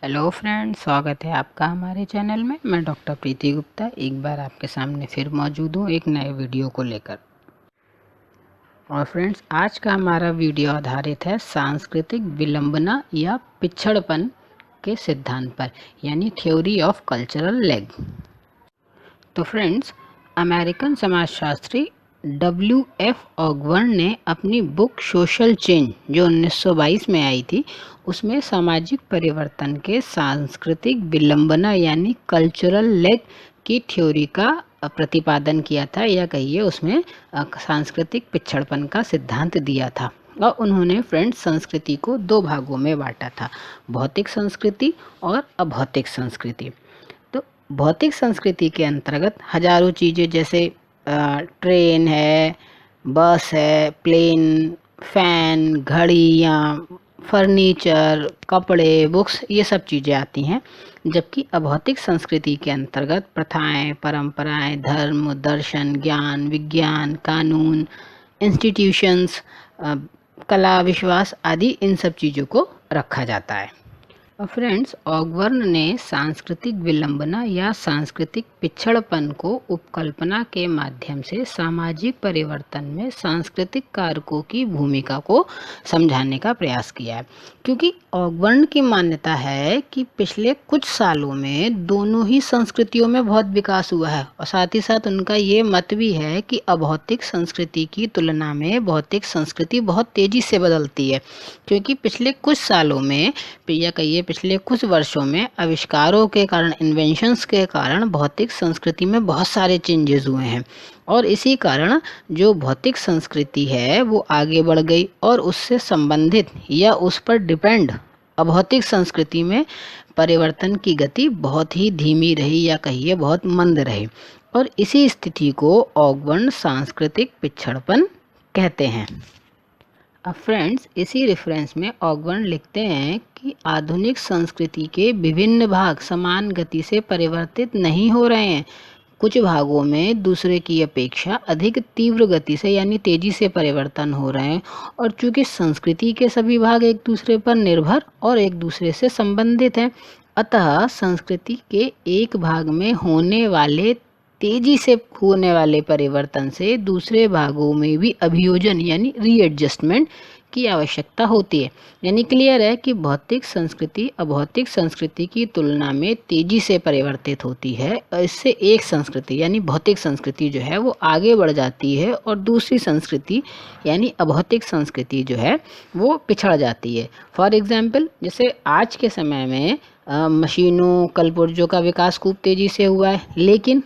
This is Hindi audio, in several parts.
हेलो फ्रेंड, स्वागत है आपका हमारे चैनल में। मैं डॉक्टर प्रीति गुप्ता एक बार आपके सामने फिर मौजूद हूँ एक नए वीडियो को लेकर। और फ्रेंड्स, आज का हमारा वीडियो आधारित है सांस्कृतिक विलंबना या पिछड़पन के सिद्धांत पर, यानी थ्योरी ऑफ कल्चरल लैग। तो फ्रेंड्स, अमेरिकन समाजशास्त्री W.F. ऑगबर्न ने अपनी बुक सोशल चेंज, जो 1922 में आई थी, उसमें सामाजिक परिवर्तन के सांस्कृतिक विलंबना यानी कल्चरल लैग की थ्योरी का प्रतिपादन किया था, या कहिए उसमें सांस्कृतिक पिछड़पन का सिद्धांत दिया था। और उन्होंने फ्रेंड्स संस्कृति को दो भागों में बांटा था, भौतिक संस्कृति और अभौतिक संस्कृति। तो भौतिक संस्कृति के अंतर्गत हजारों चीज़ें, जैसे ट्रेन है, बस है, प्लेन, फैन, घड़ियाँ, फर्नीचर, कपड़े, बुक्स, ये सब चीज़ें आती हैं। जबकि अभौतिक संस्कृति के अंतर्गत प्रथाएं, परंपराएं, धर्म, दर्शन, ज्ञान, विज्ञान, कानून, इंस्टीट्यूशंस, कला, विश्वास आदि, इन सब चीज़ों को रखा जाता है। फ्रेंड्स, ऑगबर्न ने सांस्कृतिक विलंबना या सांस्कृतिक पिछड़पन को उपकल्पना के माध्यम से सामाजिक परिवर्तन में सांस्कृतिक कारकों की भूमिका को समझाने का प्रयास किया है। क्योंकि ऑगबर्न की मान्यता है कि पिछले कुछ सालों में दोनों ही संस्कृतियों में बहुत विकास हुआ है, और साथ ही साथ उनका ये मत भी है कि अभौतिक संस्कृति की तुलना में भौतिक संस्कृति बहुत तेज़ी से बदलती है। क्योंकि पिछले कुछ सालों में, या कहिए पिछले कुछ वर्षों में, आविष्कारों के कारण, इन्वेंशंस के कारण भौतिक संस्कृति में बहुत सारे चेंजेस हुए हैं। और इसी कारण जो भौतिक संस्कृति है वो आगे बढ़ गई, और उससे संबंधित या उस पर डिपेंड अभौतिक संस्कृति में परिवर्तन की गति बहुत ही धीमी रही, या कहिए बहुत मंद रही। और इसी स्थिति को ऑगबर्न सांस्कृतिक पिछड़पन कहते हैं। अब फ्रेंड्स, इसी रेफरेंस में ऑगबर्न लिखते हैं कि आधुनिक संस्कृति के विभिन्न भाग समान गति से परिवर्तित नहीं हो रहे हैं। कुछ भागों में दूसरे की अपेक्षा अधिक तीव्र गति से, यानी तेजी से परिवर्तन हो रहे हैं। और चूंकि संस्कृति के सभी भाग एक दूसरे पर निर्भर और एक दूसरे से संबंधित हैं, अतः संस्कृति के एक भाग में होने वाले तेजी से होने वाले परिवर्तन से दूसरे भागों में भी अभियोजन यानी रीएडजस्टमेंट की आवश्यकता होती है। यानी क्लियर है कि भौतिक संस्कृति अभौतिक संस्कृति की तुलना में तेजी से परिवर्तित होती है, और इससे एक संस्कृति यानी भौतिक संस्कृति जो है वो आगे बढ़ जाती है, और दूसरी संस्कृति यानी अभौतिक संस्कृति जो है वो पिछड़ जाती है। फॉर एग्जाम्पल, जैसे आज के समय में मशीनों, कलपुर्जों का विकास खूब तेज़ी से हुआ है, लेकिन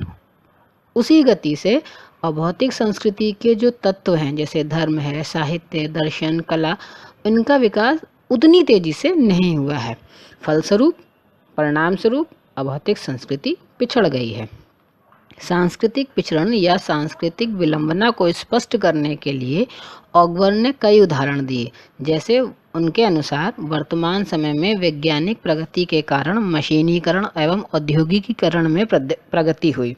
उसी गति से अभौतिक संस्कृति के जो तत्व हैं, जैसे धर्म है, साहित्य, दर्शन, कला, इनका विकास उतनी तेजी से नहीं हुआ है। फलस्वरूप, परिणाम स्वरूप अभौतिक संस्कृति पिछड़ गई है। सांस्कृतिक पिछड़न या सांस्कृतिक विलंबना को स्पष्ट करने के लिए ऑगबर्न ने कई उदाहरण दिए। जैसे उनके अनुसार वर्तमान समय में वैज्ञानिक प्रगति के कारण मशीनीकरण एवं औद्योगिकीकरण में प्रगति हुई,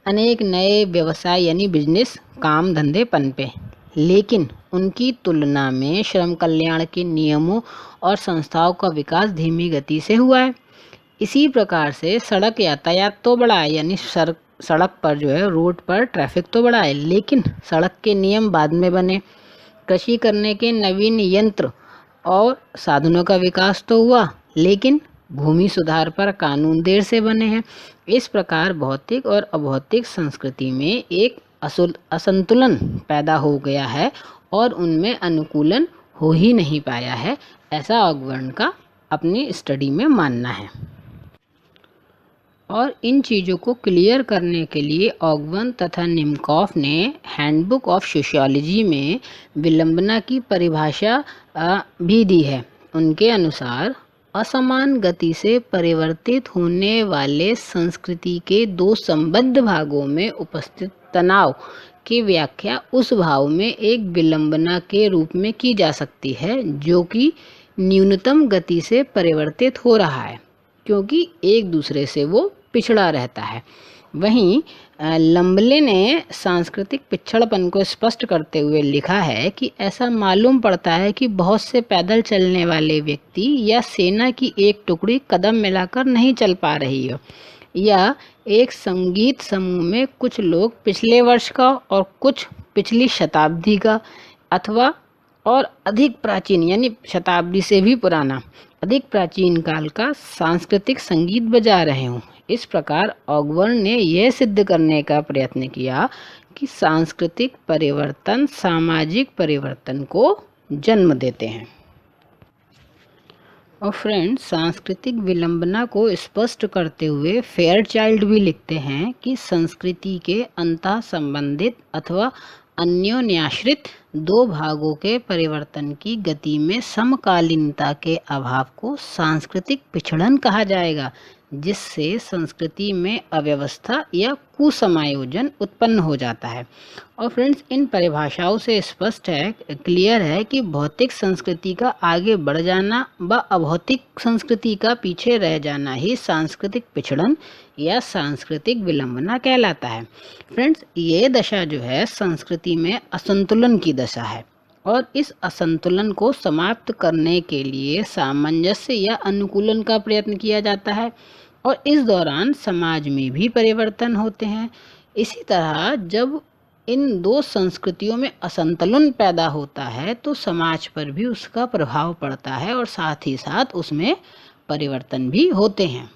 अनेक नए व्यवसाय यानी बिजनेस, काम धंधे पनपे, लेकिन उनकी तुलना में श्रम कल्याण के नियमों और संस्थाओं का विकास धीमी गति से हुआ है। इसी प्रकार से सड़क यातायात तो बढ़ा है, यानी सड़क पर जो है, रोड पर ट्रैफिक तो बढ़ा है, लेकिन सड़क के नियम बाद में बने। कृषि करने के नवीन यंत्र और साधनों का विकास तो हुआ, लेकिन भूमि सुधार पर कानून देर से बने हैं। इस प्रकार भौतिक और अभौतिक संस्कृति में एक असंतुलन पैदा हो गया है, और उनमें अनुकूलन हो ही नहीं पाया है, ऐसा ऑगबर्न का अपनी स्टडी में मानना है। और इन चीज़ों को क्लियर करने के लिए ऑगबर्न तथा निमकॉफ ने हैंडबुक ऑफ सोशियोलॉजी में विलंबना की परिभाषा भी दी है। उनके अनुसार असमान गति से परिवर्तित होने वाले संस्कृति के दो संबद्ध भागों में उपस्थित तनाव की व्याख्या उस भाव में एक विलंबना के रूप में की जा सकती है जो कि न्यूनतम गति से परिवर्तित हो रहा है, क्योंकि एक दूसरे से वो पिछड़ा रहता है। वहीं लम्बले ने सांस्कृतिक पिछड़पन को स्पष्ट करते हुए लिखा है कि ऐसा मालूम पड़ता है कि बहुत से पैदल चलने वाले व्यक्ति या सेना की एक टुकड़ी कदम मिलाकर नहीं चल पा रही हो, या एक संगीत समूह में कुछ लोग पिछले वर्ष का और कुछ पिछली शताब्दी का अथवा और अधिक प्राचीन यानी शताब्दी से भी पुराना अधिक प्राचीन काल का सांस्कृतिक संगीत बजा रहे हों। इस प्रकार ऑगबर्न ने यह सिद्ध करने का प्रयत्न किया कि सांस्कृतिक परिवर्तन सामाजिक परिवर्तन को जन्म देते हैं। और फ्रेंड्स, सांस्कृतिक विलंबना को स्पष्ट करते हुए फेयरचाइल्ड भी लिखते हैं कि संस्कृति के अंतः संबंधित अथवा अन्योन्याश्रित दो भागों के परिवर्तन की गति में समकालीनता के अभाव को सांस्कृतिक पिछड़न कहा जाएगा, जिससे संस्कृति में अव्यवस्था या कुसमायोजन उत्पन्न हो जाता है। और फ्रेंड्स, इन परिभाषाओं से स्पष्ट है, क्लियर है कि भौतिक संस्कृति का आगे बढ़ जाना व अभौतिक संस्कृति का पीछे रह जाना ही सांस्कृतिक पिछड़न या सांस्कृतिक विलंबना कहलाता है। फ्रेंड्स, ये दशा जो है संस्कृति में असंतुलन की दशा है और इस असंतुलन को समाप्त करने के लिए सामंजस्य या अनुकूलन का प्रयत्न किया जाता है और इस दौरान समाज में भी परिवर्तन होते हैं। इसी तरह जब इन दो संस्कृतियों में असंतुलन पैदा होता है तो समाज पर भी उसका प्रभाव पड़ता है और साथ ही साथ उसमें परिवर्तन भी होते हैं।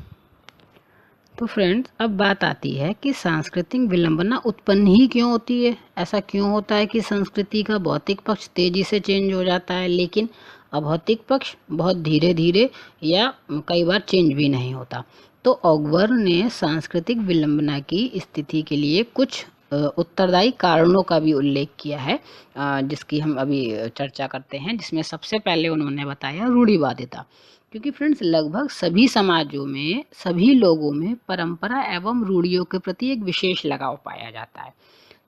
तो फ्रेंड्स, अब बात आती है कि सांस्कृतिक विलंबना उत्पन्न ही क्यों होती है। ऐसा क्यों होता है कि संस्कृति का भौतिक पक्ष तेजी से चेंज हो जाता है लेकिन अभौतिक पक्ष बहुत धीरे धीरे या कई बार चेंज भी नहीं होता। तो ऑगबर्न ने सांस्कृतिक विलंबना की स्थिति के लिए कुछ उत्तरदायी कारणों का भी उल्लेख किया है, जिसकी हम अभी चर्चा करते हैं। जिसमें सबसे पहले उन्होंने बताया रूढ़िवादिता, क्योंकि फ्रेंड्स लगभग सभी समाजों में सभी लोगों में परंपरा एवं रूढ़ियों के प्रति एक विशेष लगाव पाया जाता है।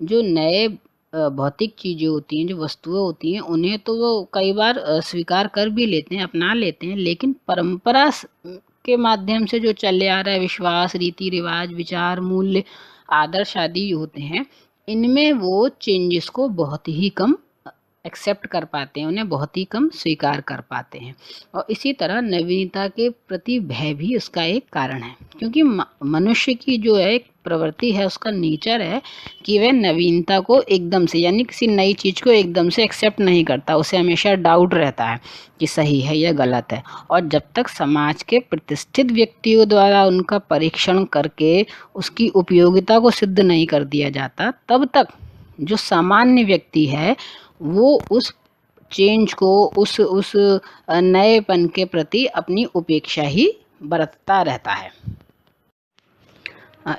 जो नए भौतिक चीज़ें होती हैं, जो वस्तुएं होती हैं, उन्हें तो वो कई बार स्वीकार कर भी लेते हैं, अपना लेते हैं, लेकिन परंपरा के माध्यम से जो चले आ रहा है विश्वास, रीति रिवाज, विचार, मूल्य, आदर्श आदि होते हैं, इनमें वो चेंजेस को बहुत ही कम एक्सेप्ट कर पाते हैं, उन्हें बहुत ही कम स्वीकार कर पाते हैं। और इसी तरह नवीनता के प्रति भय भी उसका एक कारण है, क्योंकि मनुष्य की जो है एक प्रवृत्ति है, उसका नेचर है कि वह नवीनता को एकदम से यानी किसी नई चीज़ को एकदम से एक्सेप्ट नहीं करता। उसे हमेशा डाउट रहता है कि सही है या गलत है। और जब तक समाज के प्रतिष्ठित व्यक्तियों द्वारा उनका परीक्षण करके उसकी उपयोगिता को सिद्ध नहीं कर दिया जाता, तब तक जो सामान्य व्यक्ति है वो उस चेंज को उस नएपन के प्रति अपनी उपेक्षा ही बरतता रहता है।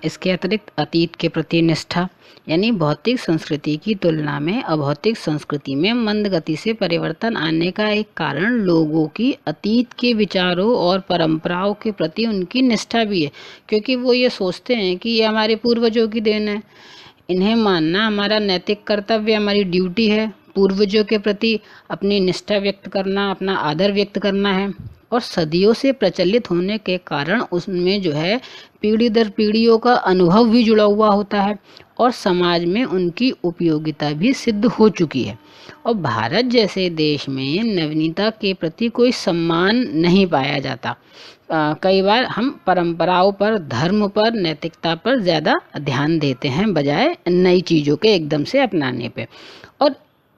इसके अतिरिक्त अतीत के प्रति निष्ठा, यानी भौतिक संस्कृति की तुलना में अभौतिक संस्कृति में मंद गति से परिवर्तन आने का एक कारण लोगों की अतीत के विचारों और परंपराओं के प्रति उनकी निष्ठा भी है, क्योंकि वो ये सोचते हैं कि ये हमारे पूर्वजों की देन है, इन्हें मानना हमारा नैतिक कर्तव्य, हमारी ड्यूटी है, पूर्वजों के प्रति अपनी निष्ठा व्यक्त करना, अपना आदर व्यक्त करना है। और सदियों से प्रचलित होने के कारण उसमें जो है पीढ़ी दर पीढ़ियों का अनुभव भी जुड़ा हुआ होता है और समाज में उनकी उपयोगिता भी सिद्ध हो चुकी है। और भारत जैसे देश में नवीनता के प्रति कोई सम्मान नहीं पाया जाता। कई बार हम परंपराओं पर, धर्म पर, नैतिकता पर ज़्यादा ध्यान देते हैं बजाय नई चीज़ों के एकदम से अपनाने पे। और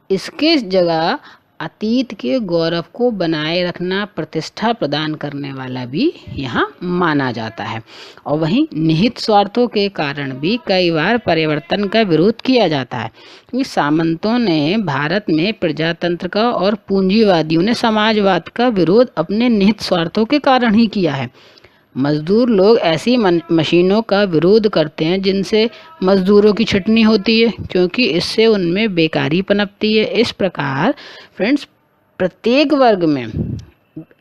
इसके जगह अतीत के गौरव को बनाए रखना प्रतिष्ठा प्रदान करने वाला भी यहाँ माना जाता है। और वहीं निहित स्वार्थों के कारण भी कई बार परिवर्तन का विरोध किया जाता है, क्योंकि सामंतों ने भारत में प्रजातंत्र का और पूंजीवादियों ने समाजवाद का विरोध अपने निहित स्वार्थों के कारण ही किया है। मजदूर लोग ऐसी मशीनों का विरोध करते हैं जिनसे मजदूरों की छटनी होती है, क्योंकि इससे उनमें बेकारी पनपती है। इस प्रकार फ्रेंड्स प्रत्येक वर्ग में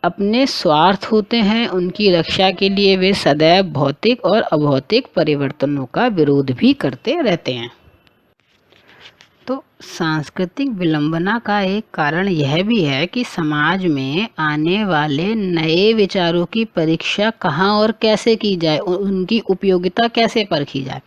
अपने स्वार्थ होते हैं, उनकी रक्षा के लिए वे सदैव भौतिक और अभौतिक परिवर्तनों का विरोध भी करते रहते हैं। तो सांस्कृतिक विलंबना का एक कारण यह भी है कि समाज में आने वाले नए विचारों की परीक्षा कहाँ और कैसे की जाए, उनकी उपयोगिता कैसे परखी जाए।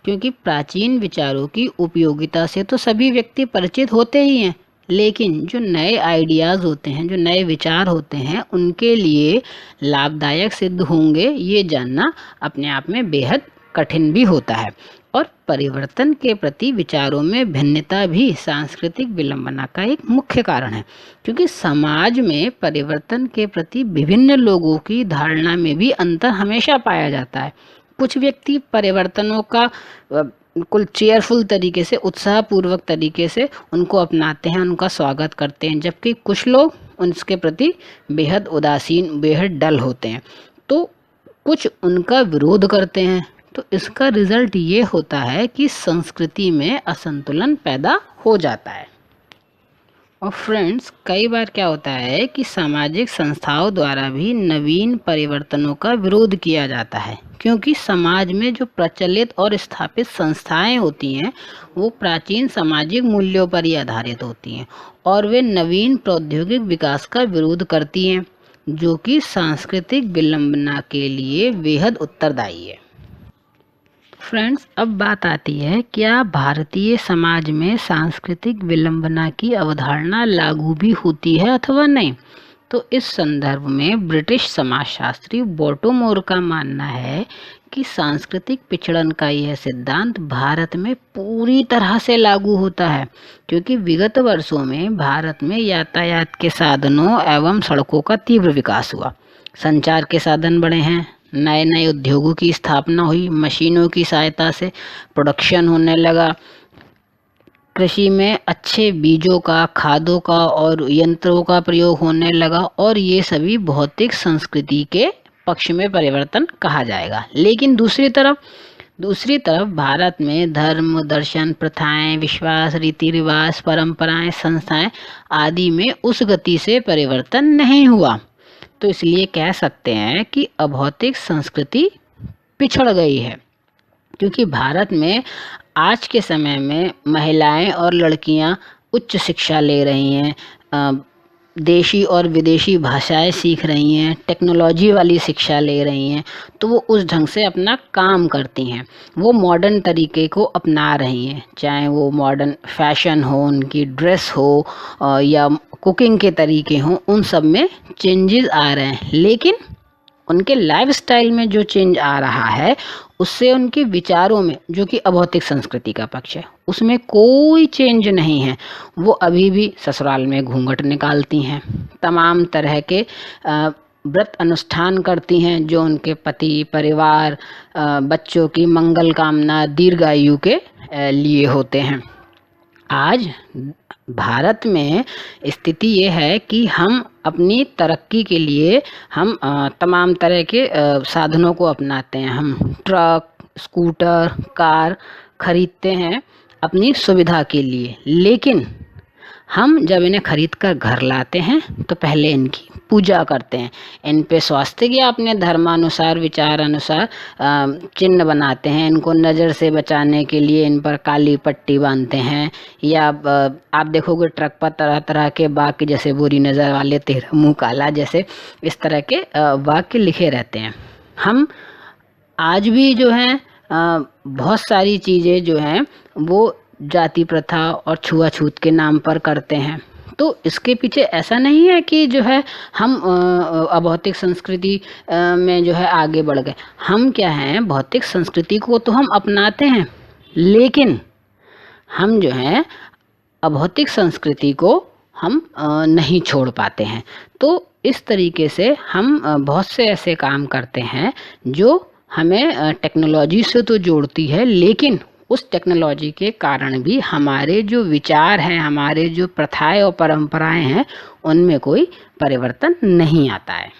क्योंकि प्राचीन विचारों की उपयोगिता से तो सभी व्यक्ति परिचित होते ही हैं, लेकिन जो नए आइडियाज़ होते हैं, जो नए विचार होते हैं, उनके लिए लाभदायक सिद्ध होंगे ये जानना अपने आप में बेहद कठिन भी होता है। और परिवर्तन के प्रति विचारों में भिन्नता भी सांस्कृतिक विलंबना का एक मुख्य कारण है, क्योंकि समाज में परिवर्तन के प्रति विभिन्न लोगों की धारणा में भी अंतर हमेशा पाया जाता है। कुछ व्यक्ति परिवर्तनों का बिल्कुल चेयरफुल तरीके से, उत्साहपूर्वक तरीके से उनको अपनाते हैं, उनका स्वागत करते हैं, जबकि कुछ लोग उनके प्रति बेहद उदासीन, बेहद डल होते हैं। तो कुछ उनका विरोध करते हैं। तो इसका रिजल्ट ये होता है कि संस्कृति में असंतुलन पैदा हो जाता है। और फ्रेंड्स, कई बार क्या होता है कि सामाजिक संस्थाओं द्वारा भी नवीन परिवर्तनों का विरोध किया जाता है, क्योंकि समाज में जो प्रचलित और स्थापित संस्थाएं होती हैं वो प्राचीन सामाजिक मूल्यों पर ही आधारित होती हैं और वे नवीन प्रौद्योगिक विकास का विरोध करती हैं, जो कि सांस्कृतिक विलंबना के लिए बेहद उत्तरदायी है। फ्रेंड्स, अब बात आती है, क्या भारतीय समाज में सांस्कृतिक विलंबना की अवधारणा लागू भी होती है अथवा नहीं। तो इस संदर्भ में ब्रिटिश समाजशास्त्री बोटोमोर का मानना है कि सांस्कृतिक पिछड़न का यह सिद्धांत भारत में पूरी तरह से लागू होता है, क्योंकि विगत वर्षों में भारत में यातायात के साधनों एवं सड़कों का तीव्र विकास हुआ, संचार के साधन बढ़े हैं, नए नए उद्योगों की स्थापना हुई, मशीनों की सहायता से प्रोडक्शन होने लगा, कृषि में अच्छे बीजों का, खादों का और यंत्रों का प्रयोग होने लगा, और ये सभी भौतिक संस्कृति के पक्ष में परिवर्तन कहा जाएगा। लेकिन दूसरी तरफ भारत में धर्म, दर्शन, प्रथाएं, विश्वास, रीति रिवाज, परंपराएं, संस्थाएं आदि में उस गति से परिवर्तन नहीं हुआ। तो इसलिए कह सकते हैं कि अभौतिक संस्कृति पिछड़ गई है, क्योंकि भारत में आज के समय में महिलाएं और लड़कियां उच्च शिक्षा ले रही हैं, देशी और विदेशी भाषाएं सीख रही हैं, टेक्नोलॉजी वाली शिक्षा ले रही हैं, तो वो उस ढंग से अपना काम करती हैं, वो मॉडर्न तरीके को अपना रही हैं, चाहे वो मॉडर्न फैशन हो, उनकी ड्रेस हो या कुकिंग के तरीके हों, उन सब में चेंजेस आ रहे हैं। लेकिन उनके लाइफस्टाइल में जो चेंज आ रहा है उससे उनके विचारों में, जो कि अभौतिक संस्कृति का पक्ष है, उसमें कोई चेंज नहीं है। वो अभी भी ससुराल में घूंघट निकालती हैं, तमाम तरह के व्रत अनुष्ठान करती हैं जो उनके पति, परिवार, बच्चों की मंगल कामना, दीर्घायु के लिए होते हैं। आज भारत में स्थिति ये है कि हम अपनी तरक्की के लिए हम तमाम तरह के साधनों को अपनाते हैं। हम ट्रक, स्कूटर, कार खरीदते हैं अपनी सुविधा के लिए, लेकिन हम जब इन्हें खरीद कर घर लाते हैं तो पहले इनकी पूजा करते हैं, इन पे स्वास्तिक या अपने धर्मानुसार, विचार अनुसार चिन्ह बनाते हैं, इनको नज़र से बचाने के लिए इन पर काली पट्टी बांधते हैं, या आप देखोगे ट्रक पर तरह तरह के वाक्य, जैसे बुरी नज़र वाले तेरा मुँह काला, जैसे इस तरह के वाक्य लिखे रहते हैं। हम आज भी जो है बहुत सारी चीज़ें जो हैं वो जाति प्रथा और छुआछूत के नाम पर करते हैं। तो इसके पीछे ऐसा नहीं है कि जो है हम अभौतिक संस्कृति में जो है आगे बढ़ गए। हम क्या हैं, भौतिक संस्कृति को तो हम अपनाते हैं, लेकिन हम जो है अभौतिक संस्कृति को हम नहीं छोड़ पाते हैं। तो इस तरीके से हम बहुत से ऐसे काम करते हैं जो हमें टेक्नोलॉजी से तो जोड़ती है, लेकिन उस टेक्नोलॉजी के कारण भी हमारे जो विचार हैं, हमारे जो प्रथाएं और परंपराएं हैं, उनमें कोई परिवर्तन नहीं आता है।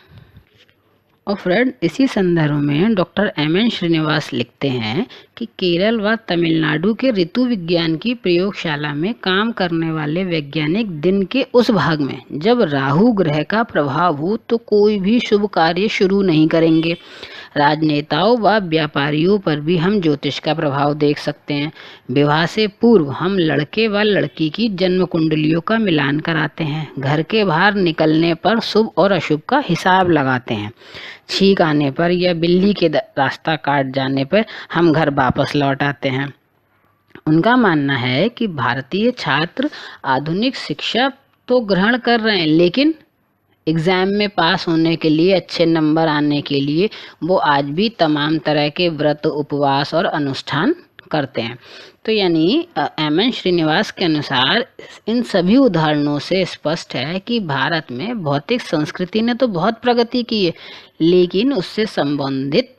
और फ्रेंड, इसी संदर्भ में डॉक्टर एम.एन. श्रीनिवास लिखते हैं कि केरल व तमिलनाडु के ऋतु विज्ञान की प्रयोगशाला में काम करने वाले वैज्ञानिक दिन के उस भाग में जब राहु ग्रह का प्रभाव हो तो कोई भी शुभ कार्य शुरू नहीं करेंगे। राजनेताओं व व्यापारियों पर भी हम ज्योतिष का प्रभाव देख सकते हैं। विवाह से पूर्व हम लड़के व लड़की की जन्म कुंडलियों का मिलान कराते हैं। घर के बाहर निकलने पर शुभ और अशुभ का हिसाब लगाते हैं। छींक आने पर या बिल्ली के रास्ता काट जाने पर हम घर वापस लौट आते हैं। उनका मानना है कि भारतीय छात्र आधुनिक शिक्षा तो ग्रहण कर रहे हैं, लेकिन एग्ज़ाम में पास होने के लिए, अच्छे नंबर आने के लिए वो आज भी तमाम तरह के व्रत, उपवास और अनुष्ठान करते हैं। तो यानी एम.एन. श्रीनिवास के अनुसार इन सभी उदाहरणों से स्पष्ट है कि भारत में भौतिक संस्कृति ने तो बहुत प्रगति की है, लेकिन उससे संबंधित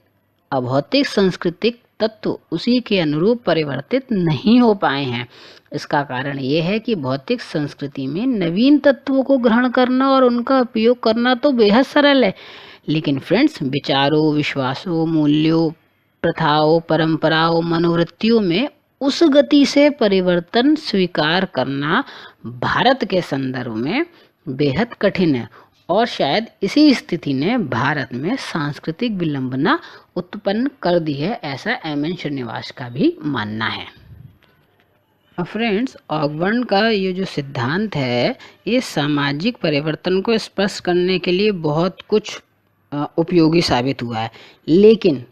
अभौतिक सांस्कृतिक तत्व उसी के अनुरूप परिवर्तित नहीं हो पाए हैं। इसका कारण ये है कि भौतिक संस्कृति में नवीन तत्वों को ग्रहण करना और उनका उपयोग करना तो बेहद सरल है, लेकिन फ्रेंड्स, विचारों, विश्वासों, मूल्यों, प्रथाओं, परंपराओं, मनोवृत्तियों में उस गति से परिवर्तन स्वीकार करना भारत के संदर्भ में बेहद कठिन है। और शायद इसी स्थिति ने भारत में सांस्कृतिक विलंबना उत्पन्न कर दी है, ऐसा एम.एन. श्रीनिवास का भी मानना है। फ्रेंड्स, ऑगबर्न का ये जो सिद्धांत है, ये सामाजिक परिवर्तन को स्पष्ट करने के लिए बहुत कुछ उपयोगी साबित हुआ है, लेकिन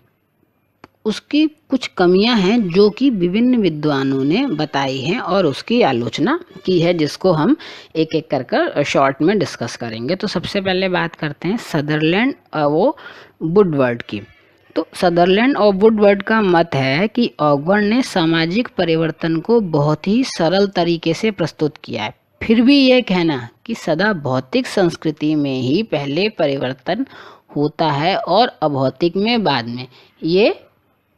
उसकी कुछ कमियां हैं जो कि विभिन्न विद्वानों ने बताई हैं और उसकी आलोचना की है, जिसको हम एक एक कर शॉर्ट में डिस्कस करेंगे। तो सबसे पहले बात करते हैं सदरलैंड और वुडवर्ड की। तो सदरलैंड और वुडवर्ड का मत है कि ऑगबर्न ने सामाजिक परिवर्तन को बहुत ही सरल तरीके से प्रस्तुत किया है। फिर भी यह कहना कि सदा भौतिक संस्कृति में ही पहले परिवर्तन होता है और अभौतिक में बाद में, ये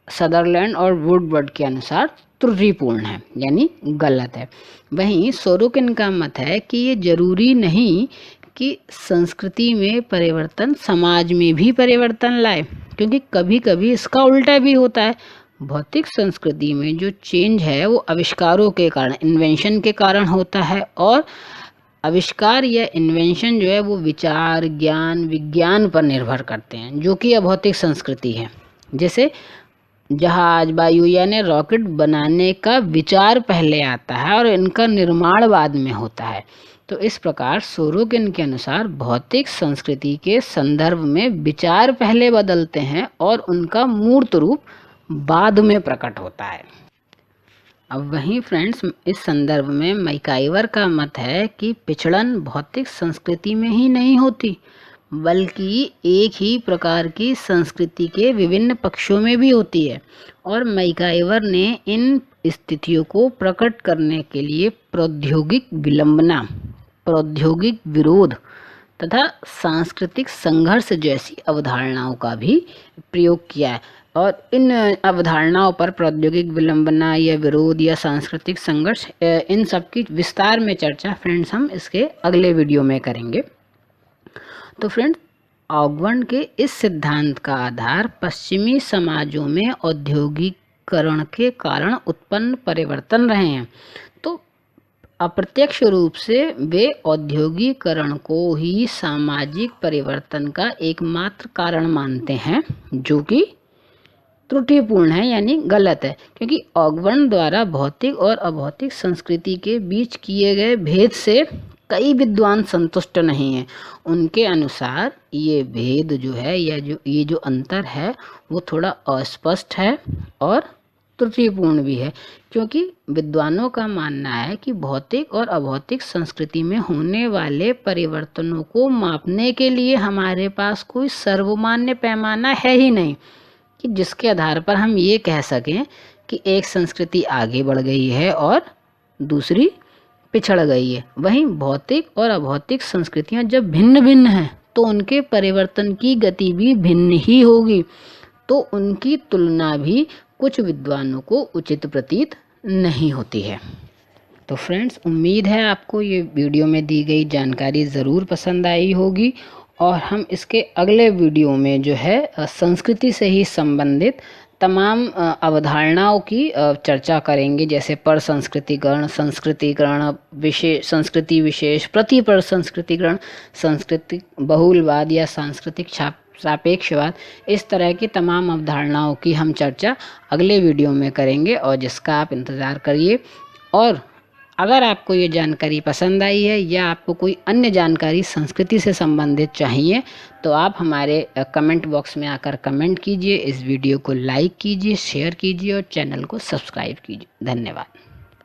सदरलैंड और वुडवर्ड के अनुसार त्रुटिपूर्ण है, यानी गलत है। वहीं सोरोकिन का मत है कि ये जरूरी नहीं कि संस्कृति में परिवर्तन समाज में भी परिवर्तन लाए, क्योंकि कभी कभी इसका उल्टा भी होता है। भौतिक संस्कृति में जो चेंज है वो आविष्कारों के कारण, इन्वेंशन के कारण होता है, और आविष्कार या इन्वेंशन जो है वो विचार, ज्ञान, विज्ञान पर निर्भर करते हैं, जो कि अभौतिक संस्कृति है। जैसे जहाज, वायुयान या रॉकेट बनाने का विचार पहले आता है और इनका निर्माण बाद में होता है। तो इस प्रकार सोरोकिन के अनुसार भौतिक संस्कृति के संदर्भ में विचार पहले बदलते हैं और उनका मूर्त रूप बाद में प्रकट होता है। अब वहीं फ्रेंड्स, इस संदर्भ में मैकाइवर का मत है कि पिछड़न भौतिक संस्कृति में ही नहीं होती, बल्कि एक ही प्रकार की संस्कृति के विभिन्न पक्षों में भी होती है। और मैकाइवर ने इन स्थितियों को प्रकट करने के लिए प्रौद्योगिक विलंबना, प्रौद्योगिक विरोध तथा सांस्कृतिक संघर्ष जैसी अवधारणाओं का भी प्रयोग किया है। और इन अवधारणाओं पर, प्रौद्योगिक विलंबना या विरोध या सांस्कृतिक संघर्ष, इन सब की विस्तार में चर्चा फ्रेंड्स हम इसके अगले वीडियो में करेंगे। तो फ्रेंड्स, ऑगबर्न के इस सिद्धांत का आधार पश्चिमी समाजों में औद्योगिकरण के कारण उत्पन्न परिवर्तन रहे हैं। तो अप्रत्यक्ष रूप से वे औद्योगिकरण को ही सामाजिक परिवर्तन का एकमात्र कारण मानते हैं, जो कि त्रुटिपूर्ण है, यानी गलत है, क्योंकि ऑगबर्न द्वारा भौतिक और अभौतिक संस्कृति के बीच किए गए भेद से कई विद्वान संतुष्ट नहीं हैं। उनके अनुसार ये भेद जो है, या ये जो अंतर है, वो थोड़ा अस्पष्ट है और त्रुटिपूर्ण भी है, क्योंकि विद्वानों का मानना है कि भौतिक और अभौतिक संस्कृति में होने वाले परिवर्तनों को मापने के लिए हमारे पास कोई सर्वमान्य पैमाना है ही नहीं कि जिसके आधार पर हम ये कह सकें कि एक संस्कृति आगे बढ़ गई है और दूसरी पिछड़ गई है। वहीं भौतिक और अभौतिक संस्कृतियां जब भिन्न भिन्न हैं तो उनके परिवर्तन की गति भी भिन्न ही होगी, तो उनकी तुलना भी कुछ विद्वानों को उचित प्रतीत नहीं होती है। तो फ्रेंड्स, उम्मीद है आपको ये वीडियो में दी गई जानकारी ज़रूर पसंद आई होगी, और हम इसके अगले वीडियो में जो है संस्कृति से ही संबंधित तमाम अवधारणाओं की चर्चा करेंगे, जैसे पर संस्कृतिकरण, संस्कृतिकरण विशेष, संस्कृति विशेष, प्रतिपर संस्कृतिकरण, सांस्कृतिक बहुलवाद या सांस्कृतिक सापेक्षवाद, इस तरह की तमाम अवधारणाओं की हम चर्चा अगले वीडियो में करेंगे और जिसका आप इंतज़ार करिए। और अगर आपको ये जानकारी पसंद आई है या आपको कोई अन्य जानकारी संस्कृति से संबंधित चाहिए तो आप हमारे कमेंट बॉक्स में आकर कमेंट कीजिए, इस वीडियो को लाइक कीजिए, शेयर कीजिए और चैनल को सब्सक्राइब कीजिए। धन्यवाद।